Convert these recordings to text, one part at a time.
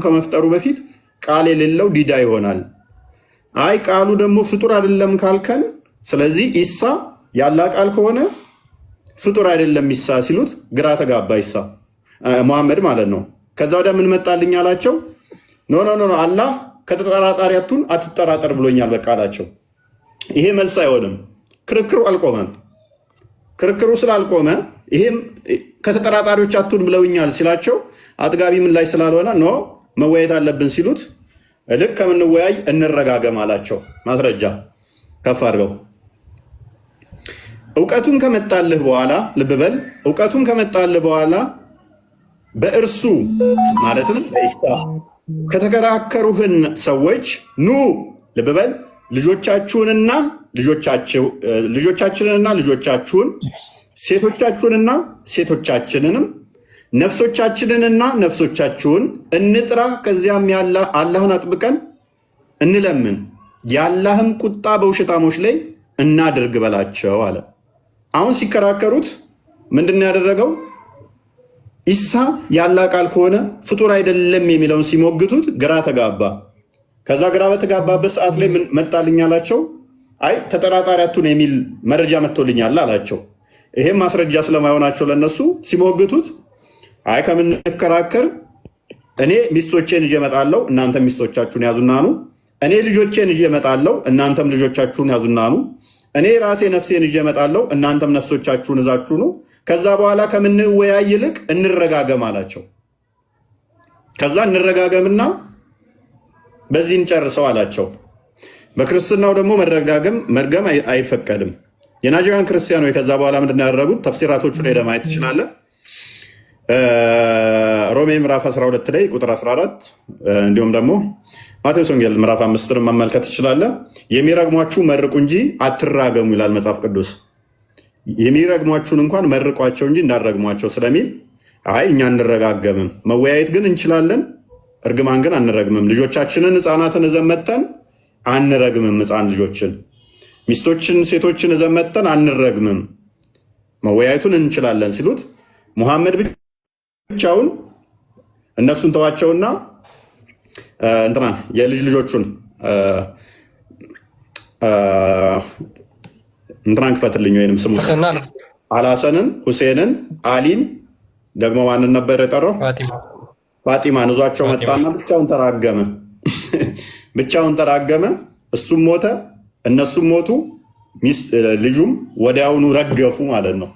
ከመፍጠሩ በፊት ቃል የሌለው ዲዳ ይሆናል። አይ ቃሉ ደግሞ ፍጡር አይደለም ካልከን፣ ስለዚህ ኢሳ ያላ ቃል ከሆነ ፍጡር አይደለም ኢሳ ሲሉት ግራ ተጋባ። ኢሳ መሐመድ ማለት ነው። ከዛ ወዲያ ምን መጣልኝ አላቸው። ኖ አላህ ከተጠራጣሪ አትጠራጠር ብሎኛል በቃ አላቸው። ይሄ መልስ አይሆንም። ክርክሩ አልቆመም። ክርክሩ ስላልቆመ ይሄም ከተጠራጣሪዎች አትሁን ብለውኛል ሲላቸው አጥጋቢ ምን ላይ ስላልሆነ ኖ መወያየት አለብን ሲሉት ልክ ከምንወያይ እንረጋገም አላቸው። ማስረጃ ከፍ አድርገው እውቀቱን ከመጣልህ በኋላ ልብ በል፣ እውቀቱን ከመጣልህ በኋላ በእርሱ ማለትም በኢሳ ከተከራከሩህን ሰዎች ኑ ልብ በል ልጆቻችሁንና ልጆቻችሁን ሴቶቻችሁንና ሴቶቻችንንም ነፍሶቻችንንና ነፍሶቻችሁን እንጥራ። ከዚያም አላህን አጥብቀን እንለምን፣ የአላህም ቁጣ በውሸታሞች ላይ እናድርግ በላቸው አለ። አሁን ሲከራከሩት ምንድን ያደረገው? ኢሳ ያላህ ቃል ከሆነ ፍጡር አይደለም የሚለውን ሲሞግቱት ግራ ተጋባ። ከዛ ግራ በተጋባበት ሰዓት ላይ መጣልኝ አላቸው። አይ ተጠራጣሪ አትሁን የሚል መረጃ መጥቶልኛል አላቸው። ይሄም ማስረጃ ስለማይሆናቸው ለነሱ ሲሞግቱት አይ ከምንከራከር እኔ ሚስቶቼን ይዤ እመጣለሁ፣ እናንተም ሚስቶቻችሁን ያዙና ኑ። እኔ ልጆቼን ይዤ እመጣለሁ፣ እናንተም ልጆቻችሁን ያዙና ኑ። እኔ ራሴ ነፍሴን ይዤ እመጣለሁ፣ እናንተም ነፍሶቻችሁን ይዛችሁ ኑ። ከዛ በኋላ ከምንወያይ ይልቅ እንረጋገም አላቸው። ከዛ እንረጋገምና በዚህ እንጨርሰው አላቸው። በክርስትናው ደግሞ መርገም አይፈቀድም። የናይጄሪያን ክርስቲያኖች ከዛ በኋላ ምንድን ያደረጉት? ተፍሲራቶቹን ሄደህ ማየት ትችላለህ። ሮሜ ምዕራፍ 12 ላይ ቁጥር 14 እንዲሁም ደግሞ ማቴዎስ ወንጌል ምዕራፍ 5 መመልከት ትችላለህ። የሚረግሟችሁ መርቁ እንጂ አትራገሙ ይላል መጽሐፍ ቅዱስ። የሚረግሟችሁን እንኳን መርቋቸው እንጂ እንዳረግሟቸው ስለሚል አይ እኛ አንረጋገምም፣ መወያየት ግን እንችላለን፣ እርግማን ግን አንረግምም። ልጆቻችንን ህፃናትን እዘመተን አንረግምም፣ ህፃን ልጆችን ሚስቶችን ሴቶችን እዘመተን አንረግምም፣ መወያየቱን እንችላለን ሲሉት ሙሐመድ ብቻውን እነሱን ተዋቸውና እንትናን የልጅ ልጆቹን እንትናን ክፈትልኝ ወይንም ስሙ አልሐሰንን፣ ሁሴንን፣ አሊን ደግሞ ማንን ነበር የጠራው? ፋጢማን እዟቸው መጣና ብቻውን ተራገመ። እሱም ሞተ፣ እነሱም ሞቱ። ልጁም ወዲያውኑ ረገፉ ማለት ነው።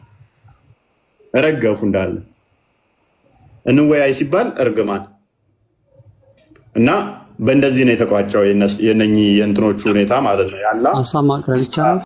ረገፉ እንዳለ እንወያይ ሲባል እርግማን እና በእንደዚህ ነው የተቋጨው የነኚህ የእንትኖቹ ሁኔታ ማለት ነው። ያላ ሀሳብ ማቅረብ ይቻላል።